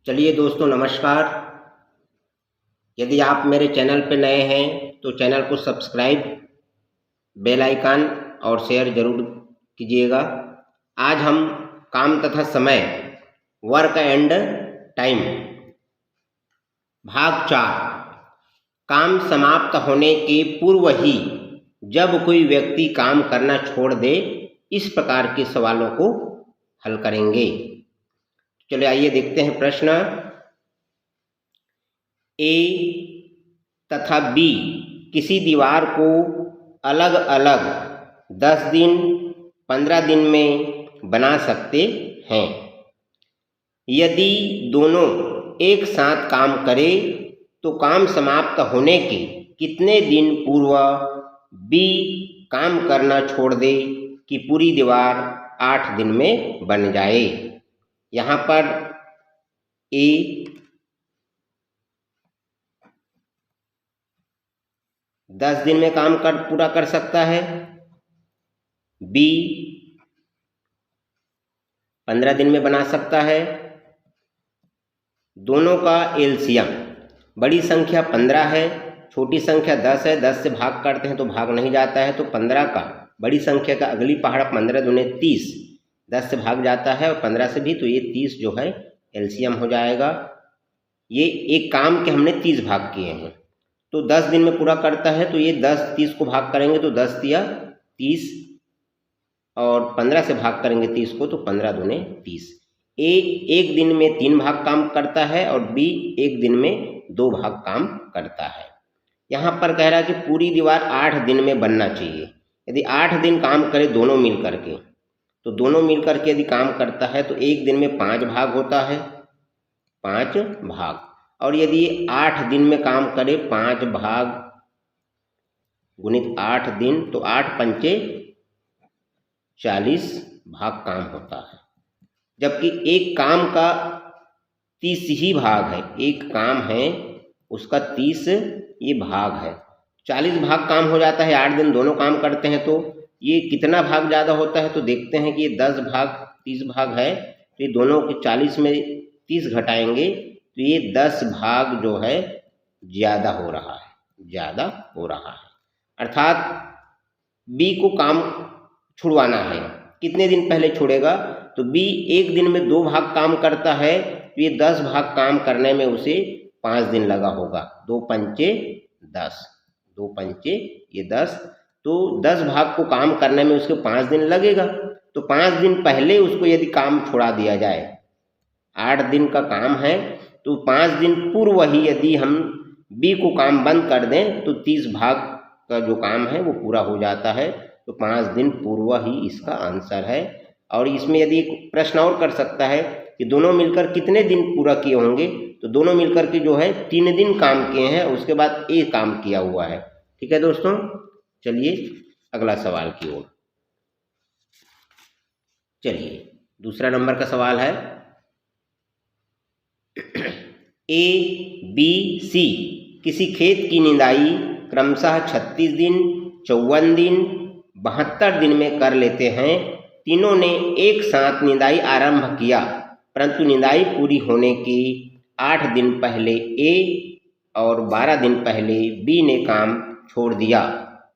चलिए दोस्तों, नमस्कार। यदि आप मेरे चैनल पर नए हैं तो चैनल को सब्सक्राइब, बेल आइकन और शेयर जरूर कीजिएगा। आज हम काम तथा समय, वर्क एंड टाइम, भाग 4, काम समाप्त होने के पूर्व ही जब कोई व्यक्ति काम करना छोड़ दे, इस प्रकार के सवालों को हल करेंगे। चलिए आइए देखते हैं प्रश्न। ए तथा बी किसी दीवार को अलग अलग 10 दिन 15 दिन में बना सकते हैं। यदि दोनों एक साथ काम करें तो काम समाप्त होने के कितने दिन पूर्व बी काम करना छोड़ दे कि पूरी दीवार 8 दिन में बन जाए। यहाँ पर ए 10 दिन में काम पूरा कर सकता है, बी 15 दिन में बना सकता है। दोनों का एलसीएम, बड़ी संख्या 15 है, छोटी संख्या 10 है। 10 से भाग करते हैं तो भाग नहीं जाता है, तो 15 का, बड़ी संख्या का अगली पहाड़ 15 दूने 30, 10 से भाग जाता है और 15 से भी, तो ये 30 जो है एलसीएम हो जाएगा। ये एक काम के हमने 30 भाग किए हैं, तो 10 दिन में पूरा करता है, तो ये 10 30 को भाग करेंगे तो 10 तिया 30 और 15 से भाग करेंगे 30 को तो 15 दूने 30। ए एक दिन में 3 भाग काम करता है और बी एक दिन में 2 भाग काम करता है। यहाँ पर कह रहा है कि पूरी दीवार 8 दिन में बनना चाहिए। यदि 8 दिन काम करे दोनों मिल करके, तो दोनों मिल करके यदि काम करता है तो एक दिन में 5 भाग होता है, 5 भाग। और यदि 8 दिन में काम करे, 5 भाग गुणित 8 दिन, तो 8 पंचे 40 भाग काम होता है। जबकि एक काम का 30 ही भाग है, एक काम है उसका 30 ये भाग है, 40 भाग काम हो जाता है। 8 दिन दोनों काम करते हैं तो ये कितना भाग ज़्यादा होता है, तो देखते हैं कि ये 10 भाग 30 भाग है, तो ये दोनों के 40 में 30 घटाएंगे तो ये 10 भाग जो है ज़्यादा हो रहा है, ज़्यादा हो रहा है। अर्थात बी को काम छुड़वाना है। कितने दिन पहले छोड़ेगा, तो बी एक दिन में 2 भाग काम करता है, तो ये 10 भाग काम करने में उसे 5 दिन लगा होगा। 2 पंचे 10, 2 पंचे ये 10, तो 10 भाग को काम करने में उसके 5 दिन लगेगा। तो 5 दिन पहले उसको यदि काम छुड़ा दिया जाए, 8 दिन का काम है तो 5 दिन पूर्व ही यदि हम बी को काम बंद कर दें तो 30 भाग का जो काम है वो पूरा हो जाता है। तो 5 दिन पूर्व ही इसका आंसर है। और इसमें यदि प्रश्न और कर सकता है कि दोनों मिलकर कितने दिन पूरा किए होंगे, तो दोनों मिलकर के जो है 3 दिन काम किए हैं, उसके बाद ए काम किया हुआ है। ठीक है दोस्तों, चलिए अगला सवाल की ओर। चलिए दूसरा नंबर का सवाल है। ए बी सी किसी खेत की निंदाई क्रमशः 36 दिन 54 दिन 72 दिन में कर लेते हैं। तीनों ने एक साथ निंदाई आरंभ किया, परंतु निंदाई पूरी होने के 8 दिन पहले ए और 12 दिन पहले बी ने काम छोड़ दिया।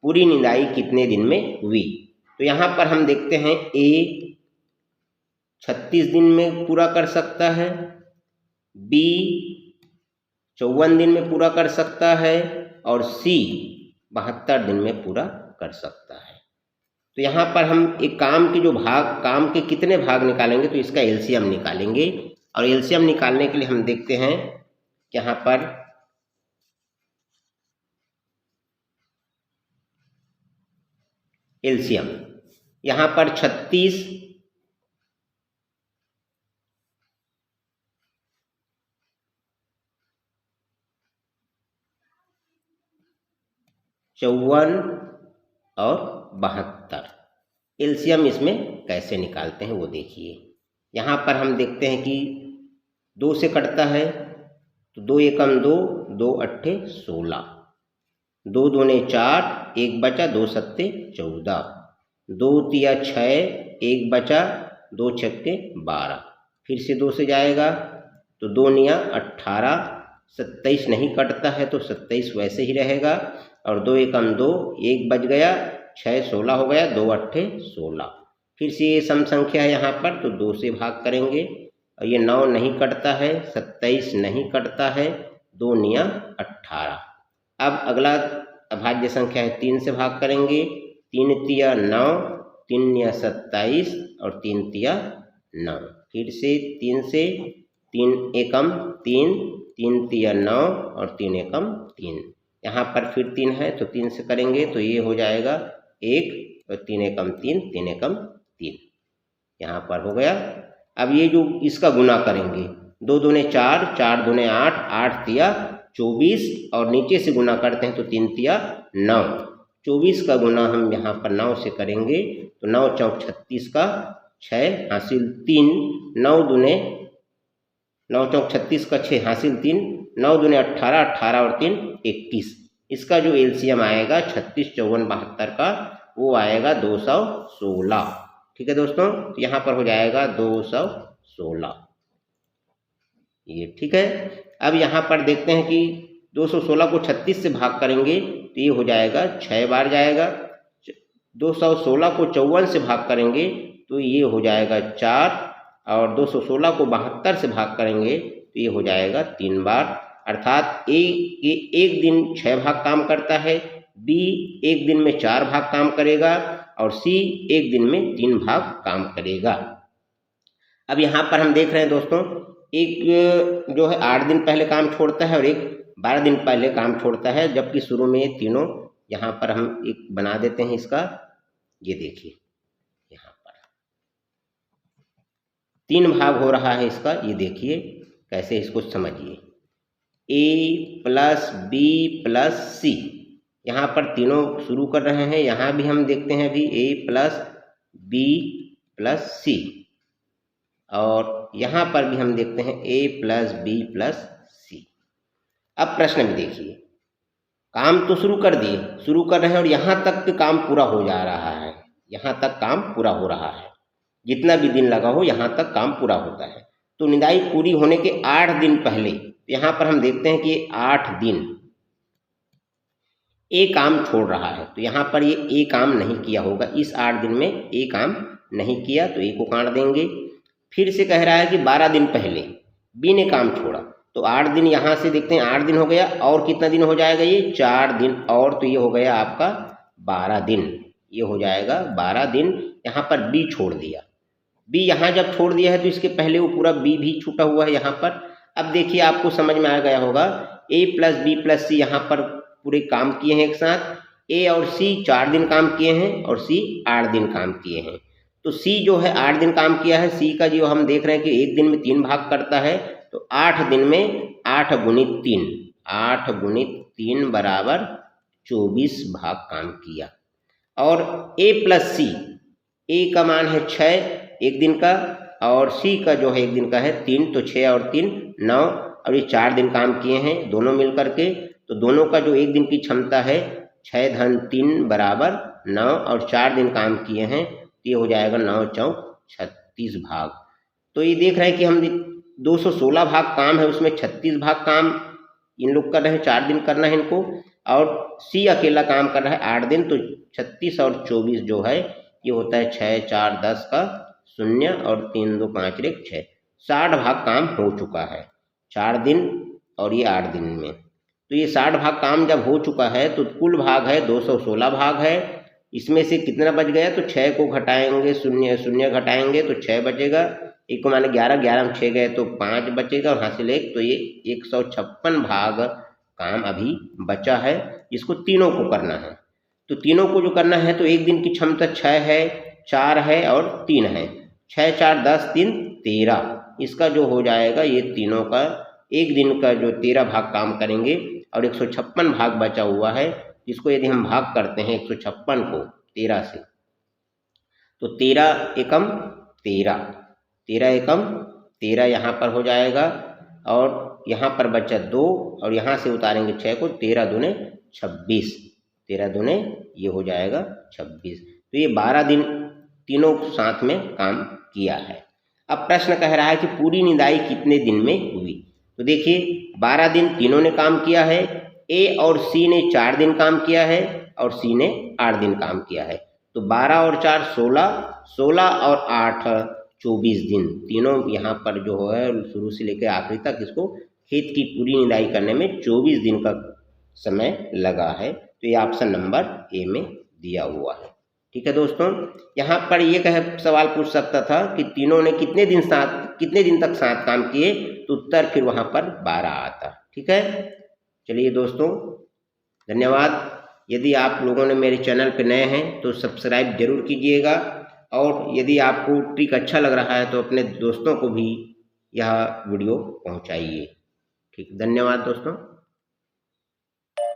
पूरी निंदाई कितने दिन में हुई? तो यहाँ पर हम देखते हैं ए 36 दिन में पूरा कर सकता है, बी 54 दिन में पूरा कर सकता है और सी 72 दिन में पूरा कर सकता है। तो यहाँ पर हम एक काम के जो भाग, काम के कितने भाग निकालेंगे, तो इसका एलसीएम निकालेंगे। और एलसीएम निकालने के लिए हम देखते हैं यहाँ पर एलसीएम, यहाँ पर 36 54 और 72, एलसीएम इसमें कैसे निकालते हैं वो देखिए। यहाँ पर हम देखते हैं कि 2 से कटता है तो 2 एकम 2, 2 अट्ठे 16, 2 दूने 4, 1 बचा, 2 सत्ते 14, 2 तिया 6, 1 बचा, 2 छक्के 12, फिर से 2 से जाएगा तो 2 निया 18, 27 नहीं कटता है तो 27 वैसे ही रहेगा, और 2 एकम 2, 1 बच गया, 6 16 हो गया, 2 अट्ठे 16। फिर से ये सम संख्या है यहाँ पर, तो 2 से भाग करेंगे, और ये 9 नहीं कटता है, 27 नहीं कटता है, 2 निया 18। अब अगला अभाज्य संख्या है 3 से भाग करेंगे, 3 तिया 9, 3 निया 27 और 3 तिया 9। फिर से 3 से, 3 एकम 3, 3 तिया 9 और 3 एकम 3। यहाँ पर फिर 3 है तो 3 से करेंगे तो ये हो जाएगा 1, और 3 एकम 3, 3 एकम 3, यहाँ पर हो गया। अब ये जो इसका गुना करेंगे, 2 दूने 4, 4 दूने 8, 8 तिया 24, और नीचे से गुना करते हैं तो 3 तिया 9। 24 का गुना हम यहाँ पर 9 से करेंगे तो 9 चौक 36 का 6 हासिल 3, 9 दूने 9 चौक 36 का 6 हासिल 3, 9 दूने 18, 18 और 3 21। इसका जो एलसीएम आएगा 36 54 72 का, वो आएगा 216। ठीक है दोस्तों, तो यहाँ पर हो जाएगा 216, ये ठीक है। अब यहाँ पर देखते हैं कि 216 को 36 से भाग करेंगे तो ये हो जाएगा 6 बार जाएगा, 216 को 54 से भाग करेंगे तो ये हो जाएगा 4, और 216 को 72 से भाग करेंगे तो ये हो जाएगा 3 बार। अर्थात एक दिन 6 भाग काम करता है, बी एक दिन में 4 भाग काम करेगा, और सी एक दिन में 3 भाग काम करेगा। अब यहाँ पर हम देख रहे हैं दोस्तों, एक जो है 8 दिन पहले काम छोड़ता है और एक 12 दिन पहले काम छोड़ता है, जबकि शुरू में ये तीनों, यहाँ पर हम एक बना देते हैं इसका, ये देखिए यहाँ पर 3 भाग हो रहा है इसका, ये देखिए कैसे, इसको समझिए। ए प्लस बी प्लस सी, यहाँ पर तीनों शुरू कर रहे हैं, यहाँ भी हम देखते हैं अभी ए प्लस बी प्लस सी, और यहाँ पर भी हम देखते हैं ए प्लस बी प्लस सी। अब प्रश्न में देखिए, काम तो शुरू कर दिए, शुरू कर रहे हैं और यहाँ तक के काम पूरा हो जा रहा है, यहाँ तक काम पूरा हो रहा है, जितना भी दिन लगा हो यहाँ तक काम पूरा होता है। तो निदाई पूरी होने के 8 दिन पहले, यहाँ पर हम देखते हैं कि 8 दिन ए काम छोड़ रहा है, तो यहाँ पर ये ए काम नहीं किया होगा, इस 8 दिन में ए काम नहीं किया तो ए को काट देंगे। फिर से कह रहा है कि 12 दिन पहले बी ने काम छोड़ा, तो 8 दिन यहाँ से देखते हैं, 8 दिन हो गया, और कितना दिन हो जाएगा, ये 4 दिन और, तो ये हो गया आपका 12 दिन, ये हो जाएगा 12 दिन। यहाँ पर बी छोड़ दिया, बी यहाँ जब छोड़ दिया है तो इसके पहले वो पूरा बी भी छूटा हुआ है यहाँ पर। अब देखिए आपको समझ में आ गया होगा, ए प्लस बी प्लस सी यहाँ पर पूरे काम किए हैं एक साथ, ए और सी 4 दिन काम किए हैं और सी 8 दिन काम किए हैं। तो सी जो है 8 दिन काम किया है, सी का जो हम देख रहे हैं कि एक दिन में 3 भाग करता है, तो 8 दिन में 8 गुणित 3, 8 गुणित 3 बराबर 24 भाग काम किया। और ए प्लस सी, ए का मान है 6 एक दिन का, और सी का जो है एक दिन का है 3, तो 6 और 3 9, और ये 4 दिन काम किए हैं दोनों मिल करके, तो दोनों का जो एक दिन की क्षमता है 6 धन 3 बराबर 9, और 4 दिन काम किए हैं, ये हो जाएगा 9 चौक 36 भाग। तो ये देख रहे हैं कि हम 216 भाग काम है, उसमें 36 भाग काम इन लोग कर रहे हैं, 4 दिन करना है इनको, और सी अकेला काम कर रहा है 8 दिन, तो 36 और 24 जो है ये होता है 6 4 10 का 0, और 3 2 5 1 6, 60 भाग काम हो चुका है 4 दिन और ये 8 दिन में। तो ये 60 भाग काम जब हो चुका है तो कुल भाग है 216 भाग है, इसमें से कितना बच गया, तो 6 को घटाएंगे, 0 0 घटाएंगे तो 6 बचेगा, एक को माने 11 11 में 6 गए तो 5 बचेगा, और हासिल 1, तो ये 156 भाग काम अभी बचा है, इसको तीनों को करना है। तो तीनों को जो करना है तो एक दिन की क्षमता 6 है, 4 है और 3 है, 6 4 10 3 13, इसका जो हो जाएगा ये तीनों का एक दिन का जो 13 भाग काम करेंगे, और 156 भाग बचा हुआ है, जिसको यदि हम भाग करते हैं 156 को 13 से, तो 13 एकम 13, 13 एकम 13 यहाँ पर हो जाएगा, और यहाँ पर बचा 2, और यहाँ से उतारेंगे 6 को, 13 दूने 26, 13 दूने ये हो जाएगा 26। तो ये 12 दिन तीनों साथ में काम किया है। अब प्रश्न कह रहा है कि पूरी निदाई कितने दिन में हुई। तो देखिए 12 दिन तीनों ने काम किया है, ए और सी ने 4 दिन काम किया है और सी ने 8 दिन काम किया है। तो 12 और 4 16, 16 और 8 24 दिन, तीनों यहाँ पर जो है शुरू से लेकर आखिरी तक इसको खेत की पूरी निदाई करने में 24 दिन का समय लगा है। तो ये ऑप्शन नंबर ए में दिया हुआ है। ठीक है दोस्तों, यहाँ पर ये सवाल पूछ सकता था कि तीनों ने कितने दिन तक साथ काम किए, तो उत्तर फिर वहाँ पर 12 आता। ठीक है, चलिए दोस्तों धन्यवाद। यदि आप लोगों ने मेरे चैनल पर नए हैं तो सब्सक्राइब जरूर कीजिएगा, और यदि आपको ट्रिक अच्छा लग रहा है तो अपने दोस्तों को भी यह वीडियो पहुँचाइए। ठीक, धन्यवाद दोस्तों।